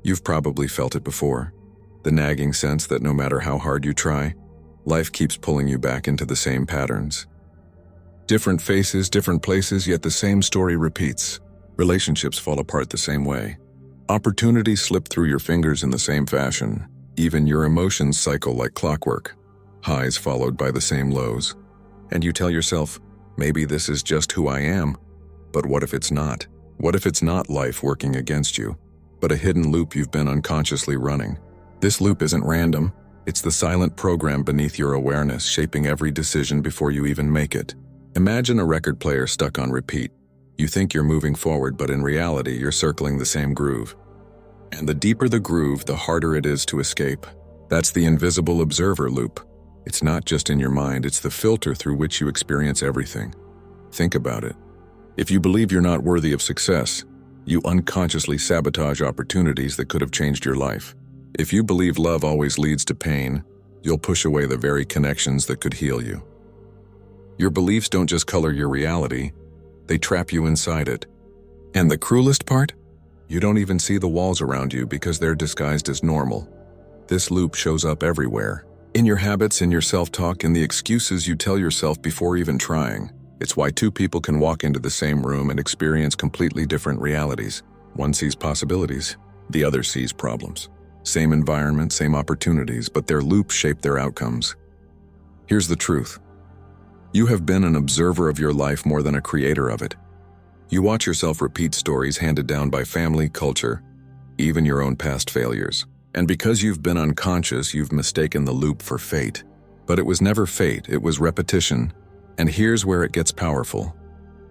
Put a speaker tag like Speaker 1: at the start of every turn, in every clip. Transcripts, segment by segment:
Speaker 1: You've probably felt it before. The nagging sense that no matter how hard you try, life keeps pulling you back into the same patterns. Different faces, different places, yet the same story repeats. Relationships fall apart the same way. Opportunities slip through your fingers in the same fashion. Even your emotions cycle like clockwork. Highs followed by the same lows. And you tell yourself, maybe this is just who I am. But what if it's not? What if it's not life working against you, but a hidden loop you've been unconsciously running? This loop isn't random. It's the silent program beneath your awareness, shaping every decision before you even make it. Imagine a record player stuck on repeat. You think you're moving forward, but in reality, you're circling the same groove. And the deeper the groove, the harder it is to escape. That's the invisible observer loop. It's not just in your mind, it's the filter through which you experience everything. Think about it. If you believe you're not worthy of success, you unconsciously sabotage opportunities that could have changed your life. If you believe love always leads to pain, you'll push away the very connections that could heal you. Your beliefs don't just color your reality, they trap you inside it. And the cruelest part? You don't even see the walls around you because they're disguised as normal. This loop shows up everywhere. In your habits, in your self-talk, in the excuses you tell yourself before even trying. It's why two people can walk into the same room and experience completely different realities. One sees possibilities, the other sees problems. Same environment, same opportunities, but their loops shape their outcomes. Here's the truth. You have been an observer of your life more than a creator of it. You watch yourself repeat stories handed down by family, culture, even your own past failures. And because you've been unconscious, you've mistaken the loop for fate. But it was never fate, it was repetition. And here's where it gets powerful.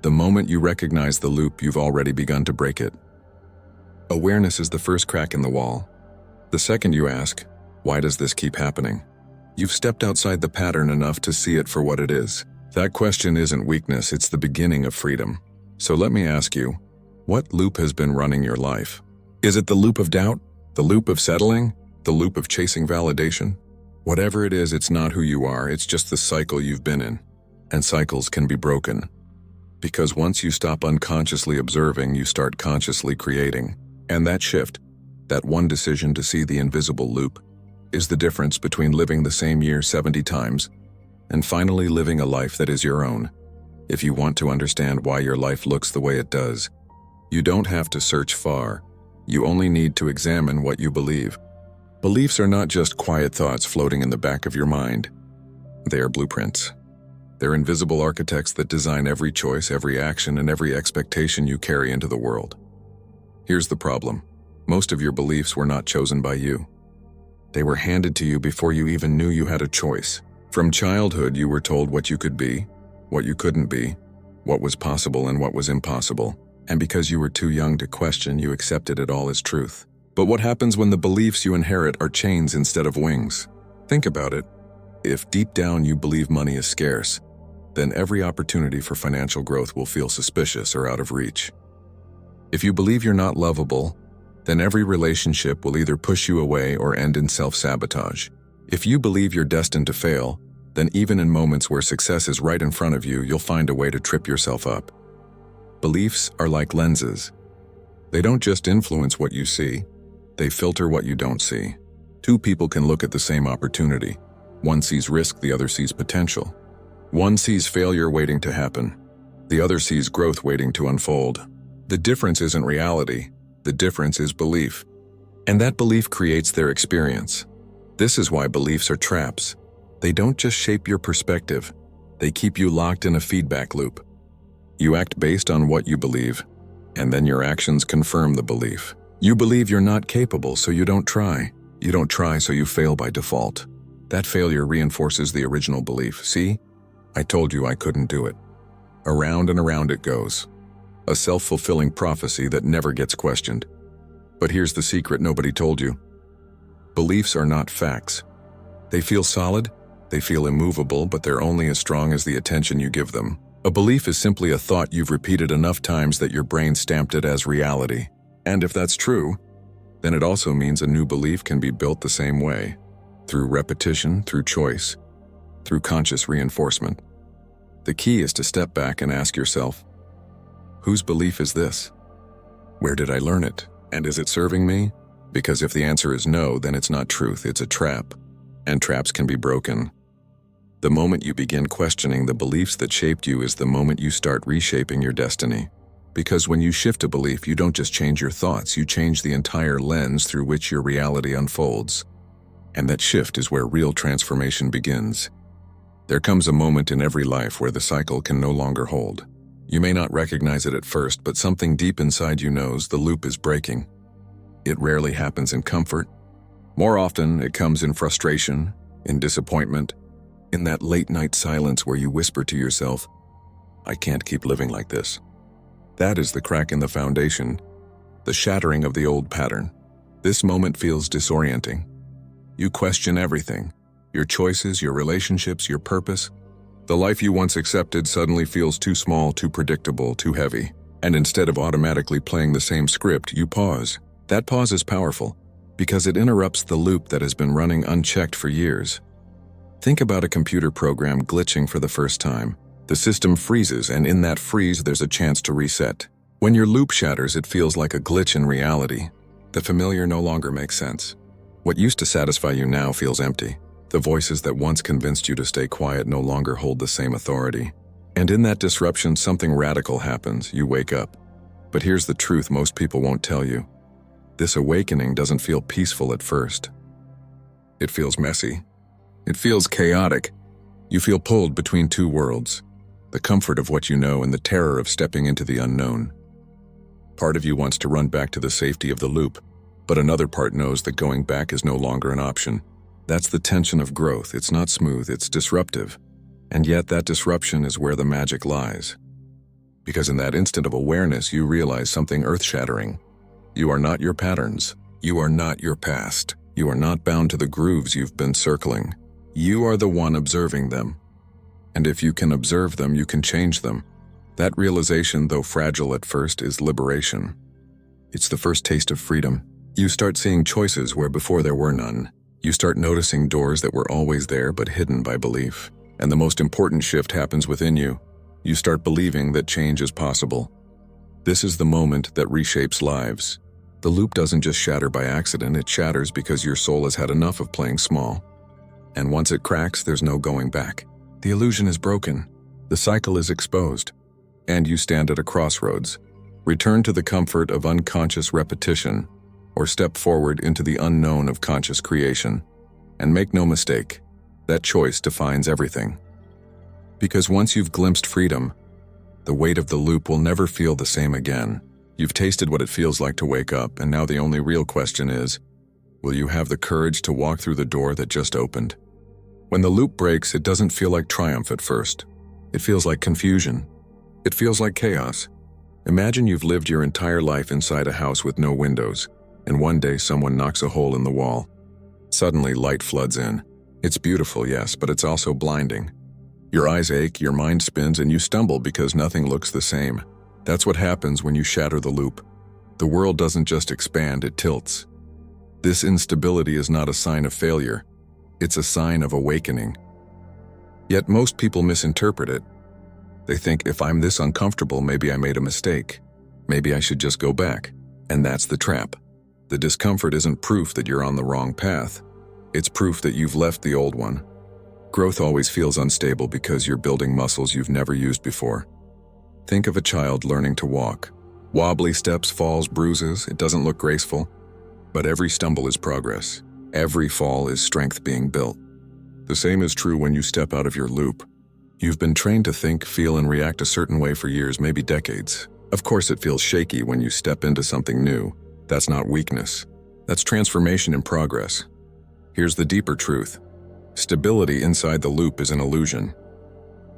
Speaker 1: The moment you recognize the loop, you've already begun to break it. Awareness is the first crack in the wall. The second you ask, why does this keep happening? You've stepped outside the pattern enough to see it for what it is. That question isn't weakness, it's the beginning of freedom. So let me ask you, what loop has been running your life? Is it the loop of doubt? The loop of settling? The loop of chasing validation? Whatever it is, it's not who you are, it's just the cycle you've been in. And cycles can be broken. Because once you stop unconsciously observing, you start consciously creating. And that shift, that one decision to see the invisible loop, is the difference between living the same year 70 times and finally living a life that is your own. If you want to understand why your life looks the way it does, you don't have to search far. You only need to examine what you believe. Beliefs are not just quiet thoughts floating in the back of your mind. They are blueprints. They're invisible architects that design every choice, every action, and every expectation you carry into the world. Here's the problem. Most of your beliefs were not chosen by you. They were handed to you before you even knew you had a choice. From childhood, you were told what you could be, what you couldn't be, what was possible and what was impossible. And because you were too young to question, you accepted it all as truth. But what happens when the beliefs you inherit are chains instead of wings? Think about it. If deep down you believe money is scarce, then every opportunity for financial growth will feel suspicious or out of reach. If you believe you're not lovable, then every relationship will either push you away or end in self-sabotage. If you believe you're destined to fail, then even in moments where success is right in front of you, you'll find a way to trip yourself up. Beliefs are like lenses. They don't just influence what you see, they filter what you don't see. Two people can look at the same opportunity. One sees risk, the other sees potential. One sees failure waiting to happen. The other sees growth waiting to unfold. The difference isn't reality. The difference is belief. And that belief creates their experience. This is why beliefs are traps. They don't just shape your perspective. They keep you locked in a feedback loop. You act based on what you believe, and then your actions confirm the belief. You believe you're not capable, so you don't try. You don't try, so you fail by default. That failure reinforces the original belief. See? I told you I couldn't do it. Around and around it goes. A self-fulfilling prophecy that never gets questioned. But here's the secret nobody told you. Beliefs are not facts. They feel solid, they feel immovable, but they're only as strong as the attention you give them. A belief is simply a thought you've repeated enough times that your brain stamped it as reality. And if that's true, then it also means a new belief can be built the same way. Through repetition, through choice, through conscious reinforcement. The key is to step back and ask yourself, whose belief is this? Where did I learn it? And is it serving me? Because if the answer is no, then it's not truth, it's a trap. And traps can be broken. The moment you begin questioning the beliefs that shaped you is the moment you start reshaping your destiny. Because when you shift a belief, you don't just change your thoughts, you change the entire lens through which your reality unfolds. And that shift is where real transformation begins. There comes a moment in every life where the cycle can no longer hold. You may not recognize it at first, but something deep inside you knows the loop is breaking. It rarely happens in comfort. More often, it comes in frustration, in disappointment, in that late-night silence where you whisper to yourself, "I can't keep living like this." That is the crack in the foundation, the shattering of the old pattern. This moment feels disorienting. You question everything, your choices, your relationships, your purpose. The life you once accepted suddenly feels too small, too predictable, too heavy. And instead of automatically playing the same script, you pause. That pause is powerful, because it interrupts the loop that has been running unchecked for years. Think about a computer program glitching for the first time. The system freezes, and in that freeze, there's a chance to reset. When your loop shatters, it feels like a glitch in reality. The familiar no longer makes sense. What used to satisfy you now feels empty. The voices that once convinced you to stay quiet no longer hold the same authority. And in that disruption, something radical happens. You wake up. But here's the truth most people won't tell you. This awakening doesn't feel peaceful at first. It feels messy. It feels chaotic. You feel pulled between two worlds. The comfort of what you know and the terror of stepping into the unknown. Part of you wants to run back to the safety of the loop, but another part knows that going back is no longer an option. That's the tension of growth. It's not smooth, it's disruptive. And yet that disruption is where the magic lies. Because in that instant of awareness, you realize something earth-shattering. You are not your patterns. You are not your past. You are not bound to the grooves you've been circling. You are the one observing them. And if you can observe them, you can change them. That realization, though fragile at first, is liberation. It's the first taste of freedom. You start seeing choices where before there were none. You start noticing doors that were always there but hidden by belief. And the most important shift happens within you. You start believing that change is possible. This is the moment that reshapes lives. The loop doesn't just shatter by accident, it shatters because your soul has had enough of playing small. And once it cracks, there's no going back. The illusion is broken. The cycle is exposed. And you stand at a crossroads. Return to the comfort of unconscious repetition, or step forward into the unknown of conscious creation. And make no mistake, that choice defines everything. Because once you've glimpsed freedom, the weight of the loop will never feel the same again. You've tasted what it feels like to wake up, and now the only real question is, will you have the courage to walk through the door that just opened? When the loop breaks, it doesn't feel like triumph at first. It feels like confusion. It feels like chaos. Imagine you've lived your entire life inside a house with no windows, and one day someone knocks a hole in the wall. Suddenly, light floods in. It's beautiful, yes, but it's also blinding. Your eyes ache, your mind spins, and you stumble because nothing looks the same. That's what happens when you shatter the loop. The world doesn't just expand, it tilts. This instability is not a sign of failure. It's a sign of awakening. Yet most people misinterpret it. They think, if I'm this uncomfortable, maybe I made a mistake. Maybe I should just go back. And that's the trap. The discomfort isn't proof that you're on the wrong path. It's proof that you've left the old one. Growth always feels unstable because you're building muscles you've never used before. Think of a child learning to walk. Wobbly steps, falls, bruises, it doesn't look graceful. But every stumble is progress. Every fall is strength being built. The same is true when you step out of your loop. You've been trained to think, feel, and react a certain way for years, maybe decades. Of course, it feels shaky when you step into something new. That's not weakness. That's transformation in progress. Here's the deeper truth. Stability inside the loop is an illusion.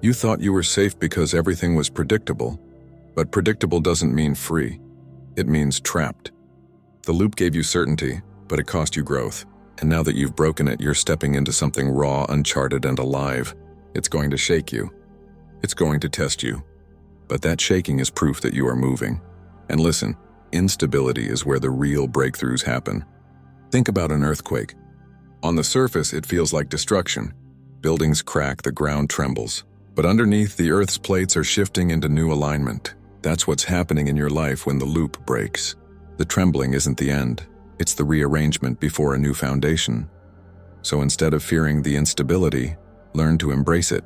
Speaker 1: You thought you were safe because everything was predictable, but predictable doesn't mean free. It means trapped. The loop gave you certainty, but it cost you growth. And now that you've broken it, you're stepping into something raw, uncharted, and alive. It's going to shake you. It's going to test you. But that shaking is proof that you are moving. And listen, instability is where the real breakthroughs happen. Think about an earthquake. On the surface, it feels like destruction. Buildings crack, the ground trembles. But underneath, the Earth's plates are shifting into new alignment. That's what's happening in your life when the loop breaks. The trembling isn't the end. It's the rearrangement before a new foundation. So instead of fearing the instability, learn to embrace it.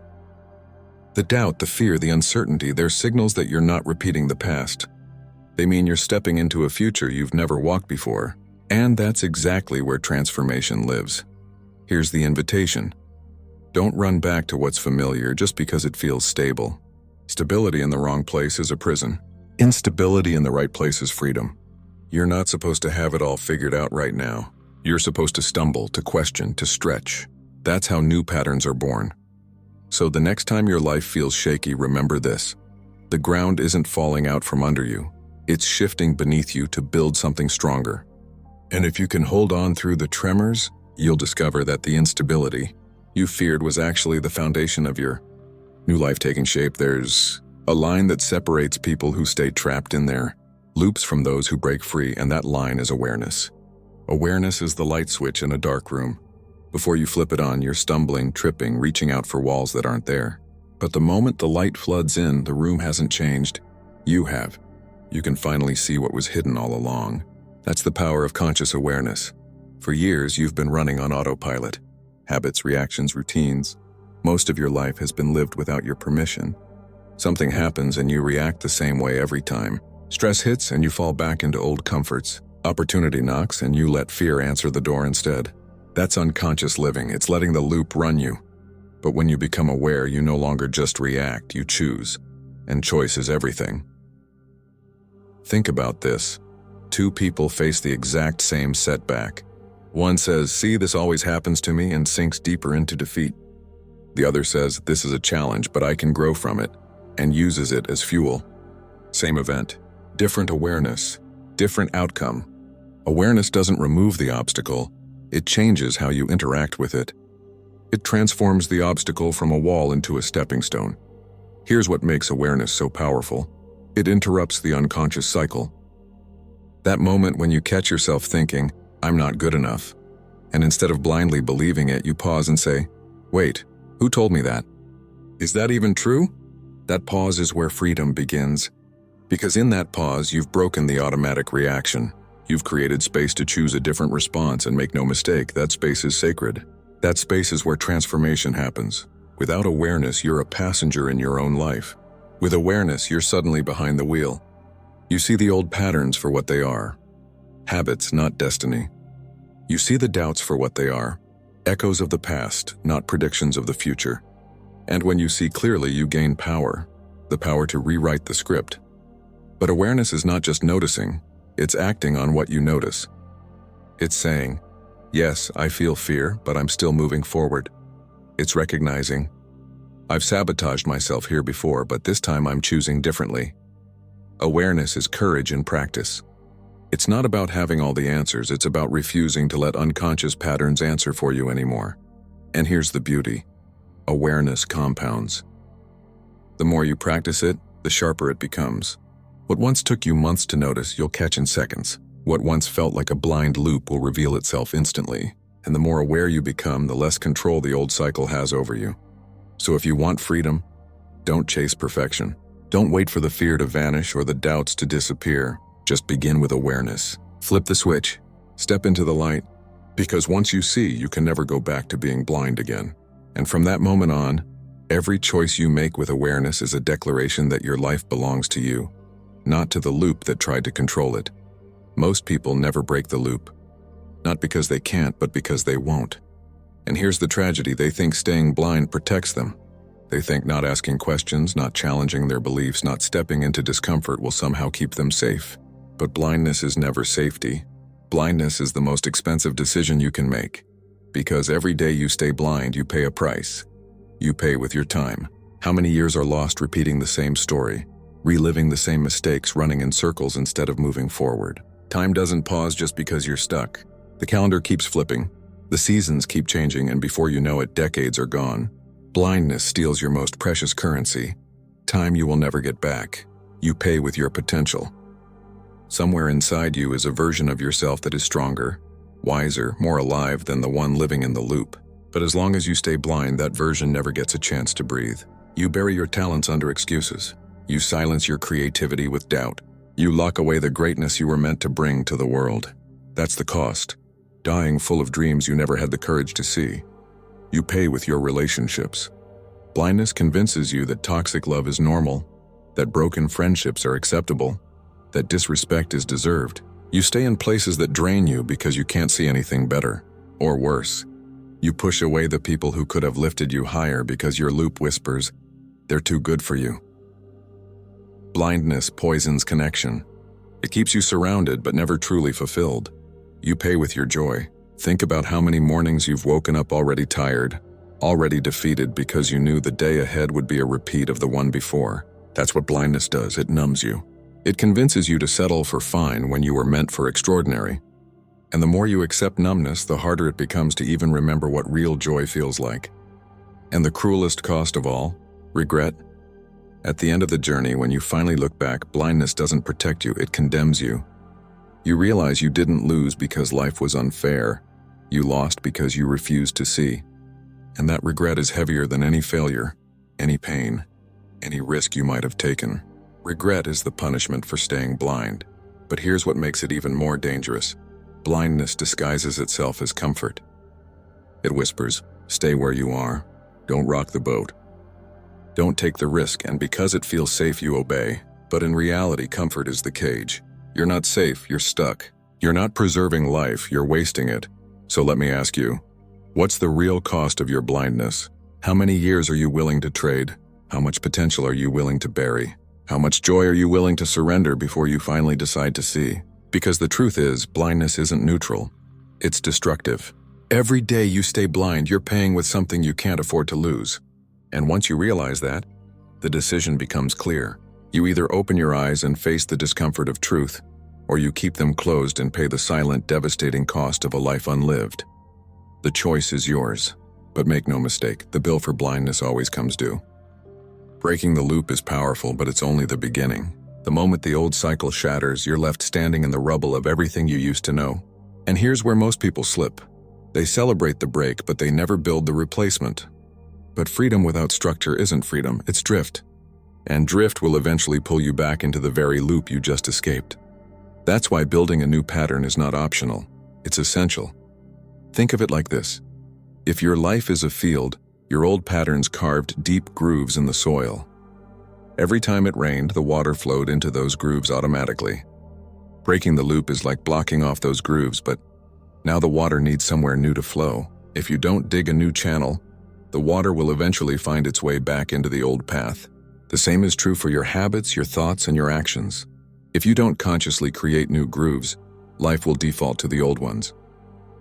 Speaker 1: The doubt, the fear, the uncertainty, they're signals that you're not repeating the past. They mean you're stepping into a future you've never walked before. And that's exactly where transformation lives. Here's the invitation. Don't run back to what's familiar just because it feels stable. Stability in the wrong place is a prison. Instability in the right place is freedom. You're not supposed to have it all figured out right now. You're supposed to stumble, to question, to stretch. That's how new patterns are born. So the next time your life feels shaky, remember this. The ground isn't falling out from under you. It's shifting beneath you to build something stronger. And if you can hold on through the tremors, you'll discover that the instability you feared was actually the foundation of your new life taking shape. There's a line that separates people who stay trapped in their loops from those who break free, and that line is awareness. Awareness is the light switch in a dark room. Before you flip it on, you're stumbling, tripping, reaching out for walls that aren't there. But the moment the light floods in, the room hasn't changed. You have. You can finally see what was hidden all along. That's the power of conscious awareness. For years, you've been running on autopilot. Habits, reactions, routines. Most of your life has been lived without your permission. Something happens and you react the same way every time. Stress hits and you fall back into old comforts. Opportunity knocks and you let fear answer the door instead. That's unconscious living. It's letting the loop run you. But when you become aware, you no longer just react, you choose. And choice is everything. Think about this. Two people face the exact same setback. One says, "See, this always happens to me," and sinks deeper into defeat. The other says, "This is a challenge, but I can grow from it," and uses it as fuel. Same event, different awareness, different outcome. Awareness doesn't remove the obstacle, it changes how you interact with it. It transforms the obstacle from a wall into a stepping stone. Here's what makes awareness so powerful. It interrupts the unconscious cycle. That moment when you catch yourself thinking, "I'm not good enough," and instead of blindly believing it, you pause and say, "Wait, who told me that? Is that even true?" That pause is where freedom begins. Because in that pause, you've broken the automatic reaction. You've created space to choose a different response, and make no mistake, that space is sacred. That space is where transformation happens. Without awareness, you're a passenger in your own life. With awareness, you're suddenly behind the wheel. You see the old patterns for what they are. Habits, not destiny. You see the doubts for what they are. Echoes of the past, not predictions of the future. And when you see clearly, you gain power. The power to rewrite the script. But awareness is not just noticing. It's acting on what you notice. It's saying, "Yes, I feel fear, but I'm still moving forward." It's recognizing, "I've sabotaged myself here before, but this time I'm choosing differently." Awareness is courage in practice. It's not about having all the answers, it's about refusing to let unconscious patterns answer for you anymore. And here's the beauty. Awareness compounds. The more you practice it, the sharper it becomes. What once took you months to notice, you'll catch in seconds. What once felt like a blind loop will reveal itself instantly. And the more aware you become, the less control the old cycle has over you. So if you want freedom, don't chase perfection. Don't wait for the fear to vanish or the doubts to disappear. Just begin with awareness. Flip the switch. Step into the light. Because once you see, you can never go back to being blind again. And from that moment on, every choice you make with awareness is a declaration that your life belongs to you, not to the loop that tried to control it. Most people never break the loop. Not because they can't, but because they won't. And here's the tragedy. They think staying blind protects them. They think not asking questions, not challenging their beliefs, not stepping into discomfort will somehow keep them safe. But blindness is never safety. Blindness is the most expensive decision you can make. Because every day you stay blind, you pay a price. You pay with your time. How many years are lost repeating the same story, reliving the same mistakes, running in circles instead of moving forward? Time doesn't pause just because you're stuck. The calendar keeps flipping. The seasons keep changing, and before you know it, decades are gone. Blindness steals your most precious currency. Time you will never get back. You pay with your potential. Somewhere inside you is a version of yourself that is stronger, wiser, more alive than the one living in the loop. But as long as you stay blind, that version never gets a chance to breathe. You bury your talents under excuses. You silence your creativity with doubt. You lock away the greatness you were meant to bring to the world. That's the cost. Dying full of dreams you never had the courage to see. You pay with your relationships. Blindness convinces you that toxic love is normal, that broken friendships are acceptable, that disrespect is deserved. You stay in places that drain you because you can't see anything better, or worse. You push away the people who could have lifted you higher because your loop whispers, they're too good for you. Blindness poisons connection. It keeps you surrounded but never truly fulfilled. You pay with your joy. Think about how many mornings you've woken up already tired, already defeated because you knew the day ahead would be a repeat of the one before. That's what blindness does. It numbs you. It convinces you to settle for fine when you were meant for extraordinary. And the more you accept numbness, the harder it becomes to even remember what real joy feels like. And the cruelest cost of all, regret. At the end of the journey, when you finally look back, blindness doesn't protect you, it condemns you. You realize you didn't lose because life was unfair. You lost because you refused to see. And that regret is heavier than any failure, any pain, any risk you might have taken. Regret is the punishment for staying blind. But here's what makes it even more dangerous. Blindness disguises itself as comfort. It whispers, stay where you are. Don't rock the boat. Don't take the risk, and because it feels safe, you obey. But in reality, comfort is the cage. You're not safe, you're stuck. You're not preserving life, you're wasting it. So let me ask you, what's the real cost of your blindness? How many years are you willing to trade? How much potential are you willing to bury? How much joy are you willing to surrender before you finally decide to see? Because the truth is, blindness isn't neutral. It's destructive. Every day you stay blind, you're paying with something you can't afford to lose. And once you realize that, the decision becomes clear. You either open your eyes and face the discomfort of truth, or you keep them closed and pay the silent, devastating cost of a life unlived. The choice is yours. But make no mistake, the bill for blindness always comes due. Breaking the loop is powerful, but it's only the beginning. The moment the old cycle shatters, you're left standing in the rubble of everything you used to know. And here's where most people slip. They celebrate the break, but they never build the replacement. But freedom without structure isn't freedom, it's drift. And drift will eventually pull you back into the very loop you just escaped. That's why building a new pattern is not optional, it's essential. Think of it like this. If your life is a field, your old patterns carved deep grooves in the soil. Every time it rained, the water flowed into those grooves automatically. Breaking the loop is like blocking off those grooves, but now the water needs somewhere new to flow. If you don't dig a new channel, the water will eventually find its way back into the old path. The same is true for your habits, your thoughts, and your actions. If you don't consciously create new grooves, life will default to the old ones.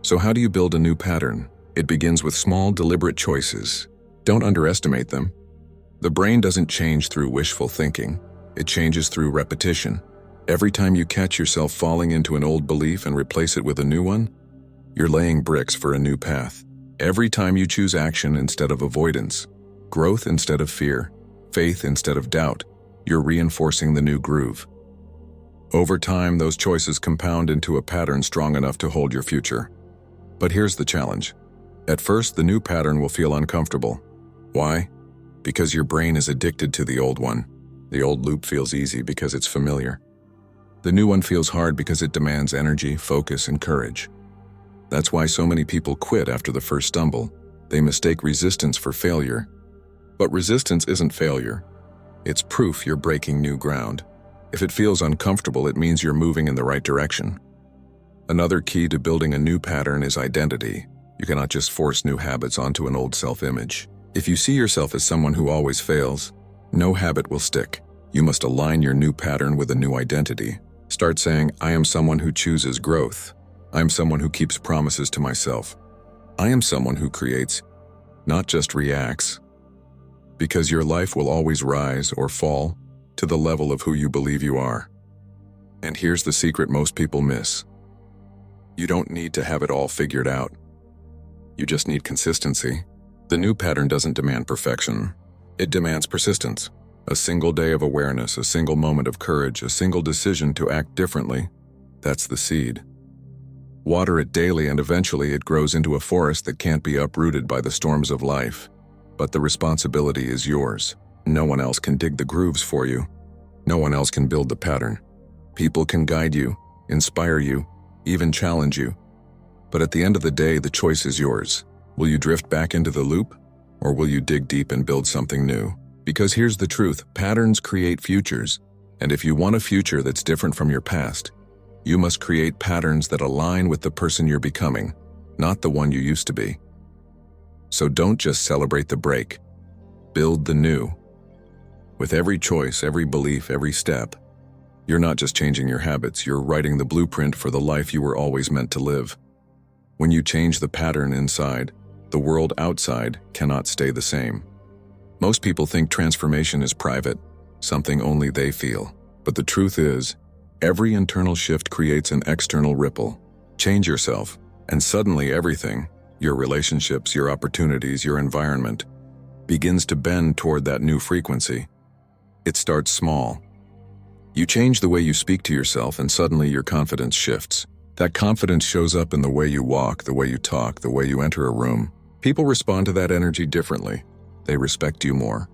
Speaker 1: So how do you build a new pattern? It begins with small, deliberate choices. Don't underestimate them. The brain doesn't change through wishful thinking. It changes through repetition. Every time you catch yourself falling into an old belief and replace it with a new one, you're laying bricks for a new path. Every time you choose action instead of avoidance, growth instead of fear, faith instead of doubt, you're reinforcing the new groove. Over time, those choices compound into a pattern strong enough to hold your future. But here's the challenge. At first, the new pattern will feel uncomfortable. Why? Because your brain is addicted to the old one. The old loop feels easy because it's familiar. The new one feels hard because it demands energy, focus, and courage. That's why so many people quit after the first stumble. They mistake resistance for failure. But resistance isn't failure. It's proof you're breaking new ground. If it feels uncomfortable, it means you're moving in the right direction. Another key to building a new pattern is identity. You cannot just force new habits onto an old self-image. If you see yourself as someone who always fails, no habit will stick. You must align your new pattern with a new identity. Start saying, I am someone who chooses growth. I am someone who keeps promises to myself. I am someone who creates, not just reacts. Because your life will always rise or fall to the level of who you believe you are. And here's the secret most people miss. You don't need to have it all figured out. You just need consistency. The new pattern doesn't demand perfection. It demands persistence. A single day of awareness, a single moment of courage, a single decision to act differently. That's the seed. Water it daily and eventually it grows into a forest that can't be uprooted by the storms of life. But the responsibility is yours. No one else can dig the grooves for you. No one else can build the pattern. People can guide you, inspire you, even challenge you. But at the end of the day, the choice is yours. Will you drift back into the loop, or will you dig deep and build something new? Because here's the truth, patterns create futures, and if you want a future that's different from your past, you must create patterns that align with the person you're becoming, not the one you used to be. So don't just celebrate the break. Build the new. With every choice, every belief, every step, you're not just changing your habits, you're writing the blueprint for the life you were always meant to live. When you change the pattern inside, the world outside cannot stay the same. Most people think transformation is private, something only they feel. But the truth is, every internal shift creates an external ripple. Change yourself, and suddenly everything, your relationships, your opportunities, your environment, begins to bend toward that new frequency. It starts small. You change the way you speak to yourself, and suddenly your confidence shifts. That confidence shows up in the way you walk, the way you talk, the way you enter a room. People respond to that energy differently. They respect you more.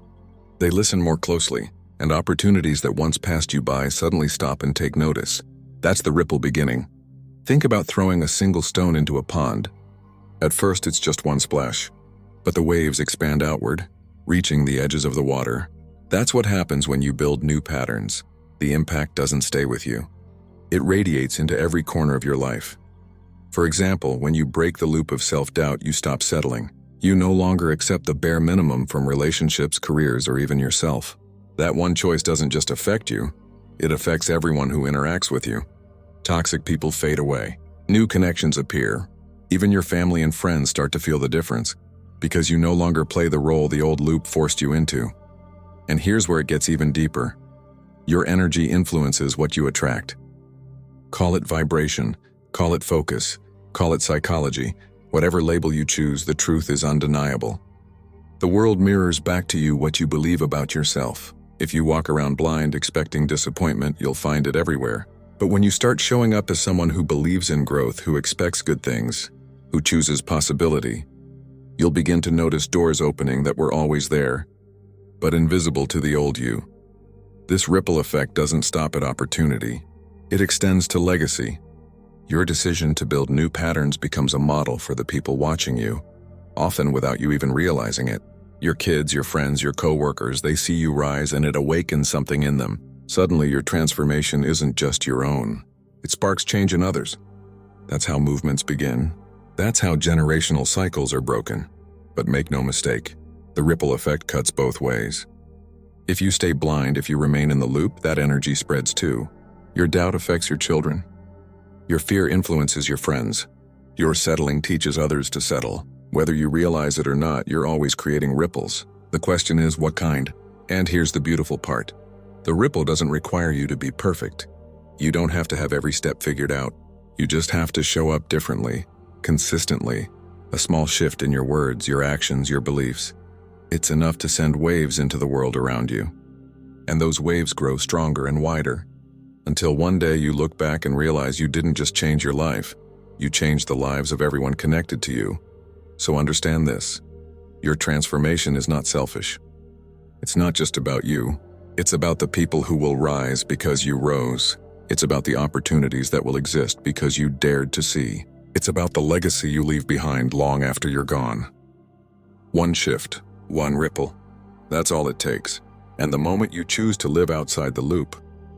Speaker 1: They listen more closely, and opportunities that once passed you by suddenly stop and take notice. That's the ripple beginning. Think about throwing a single stone into a pond. At first, it's just one splash, but the waves expand outward, reaching the edges of the water. That's what happens when you build new patterns. The impact doesn't stay with you. It radiates into every corner of your life. For example, when you break the loop of self-doubt, you stop settling. You no longer accept the bare minimum from relationships, careers, or even yourself. That one choice doesn't just affect you, it affects everyone who interacts with you. Toxic people fade away. New connections appear. Even your family and friends start to feel the difference, because you no longer play the role the old loop forced you into. And here's where it gets even deeper. Your energy influences what you attract. Call it vibration, call it focus, call it psychology. Whatever label you choose, the truth is undeniable. The world mirrors back to you what you believe about yourself. If you walk around blind expecting disappointment, you'll find it everywhere. But when you start showing up as someone who believes in growth, who expects good things, who chooses possibility, you'll begin to notice doors opening that were always there, but invisible to the old you. This ripple effect doesn't stop at opportunity. It extends to legacy. Your decision to build new patterns becomes a model for the people watching you, often without you even realizing it. Your kids, your friends, your coworkers, they see you rise and it awakens something in them. Suddenly, your transformation isn't just your own. It sparks change in others. That's how movements begin. That's how generational cycles are broken. But make no mistake, the ripple effect cuts both ways. If you stay blind, if you remain in the loop, that energy spreads too. Your doubt affects your children. Your fear influences your friends. Your settling teaches others to settle. Whether you realize it or not, you're always creating ripples. The question is, what kind? And here's the beautiful part. The ripple doesn't require you to be perfect. You don't have to have every step figured out. You just have to show up differently, consistently. A small shift in your words, your actions, your beliefs. It's enough to send waves into the world around you. And those waves grow stronger and wider, until one day you look back and realize you didn't just change your life, you changed the lives of everyone connected to you. So understand this. Your transformation is not selfish. It's not just about you. It's about the people who will rise because you rose. It's about the opportunities that will exist because you dared to see. It's about the legacy you leave behind long after you're gone. One shift, one ripple. That's all it takes. And the moment you choose to live outside the loop,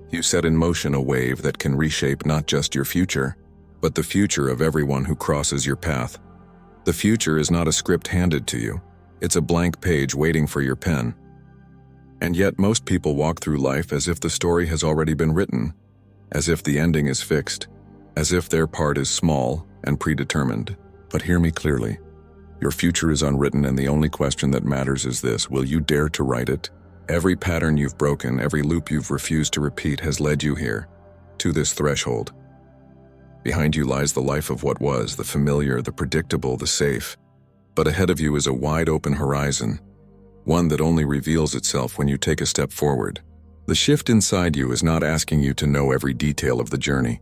Speaker 1: you set in motion a wave that can reshape not just your future, but the future of everyone who crosses your path. The future is not a script handed to you. It's a blank page waiting for your pen. And yet most people walk through life as if the story has already been written, as if the ending is fixed, as if their part is small and predetermined. But hear me clearly. Your future is unwritten, and the only question that matters is this: will you dare to write it? Every pattern you've broken, every loop you've refused to repeat has led you here, to this threshold. Behind you lies the life of what was, the familiar, the predictable, the safe. But ahead of you is a wide-open horizon, one that only reveals itself when you take a step forward. The shift inside you is not asking you to know every detail of the journey.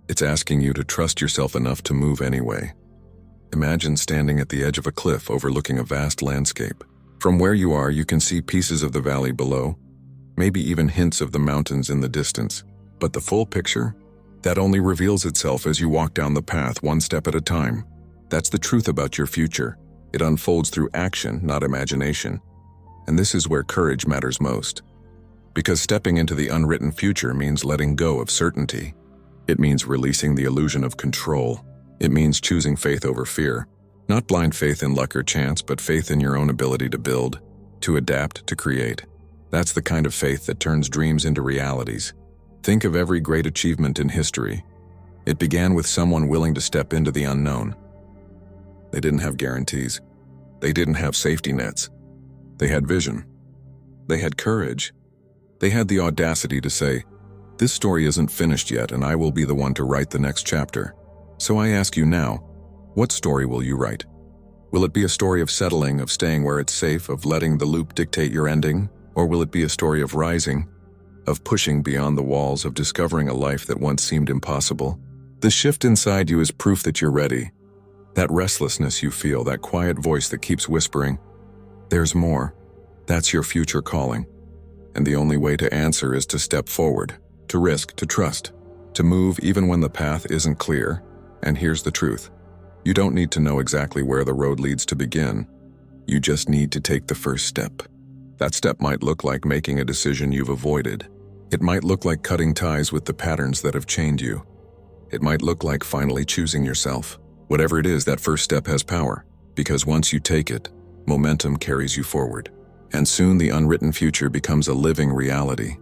Speaker 1: It's asking you to trust yourself enough to move anyway. Imagine standing at the edge of a cliff overlooking a vast landscape. From where you are, you can see pieces of the valley below, maybe even hints of the mountains in the distance. But the full picture? That only reveals itself as you walk down the path one step at a time. That's the truth about your future. It unfolds through action, not imagination. And this is where courage matters most. Because stepping into the unwritten future means letting go of certainty. It means releasing the illusion of control. It means choosing faith over fear. Not blind faith in luck or chance, but faith in your own ability to build, to adapt, to create. That's the kind of faith that turns dreams into realities. Think of every great achievement in history. It began with someone willing to step into the unknown. They didn't have guarantees. They didn't have safety nets. They had vision. They had courage. They had the audacity to say, "This story isn't finished yet, and I will be the one to write the next chapter." So I ask you now, what story will you write? Will it be a story of settling, of staying where it's safe, of letting the loop dictate your ending? Or will it be a story of rising, of pushing beyond the walls, of discovering a life that once seemed impossible? The shift inside you is proof that you're ready. That restlessness you feel, that quiet voice that keeps whispering, "There's more." That's your future calling. And the only way to answer is to step forward, to risk, to trust, to move even when the path isn't clear. And here's the truth. You don't need to know exactly where the road leads to begin. You just need to take the first step. That step might look like making a decision you've avoided. It might look like cutting ties with the patterns that have chained you. It might look like finally choosing yourself. Whatever it is, that first step has power, because once you take it, momentum carries you forward. And soon the unwritten future becomes a living reality.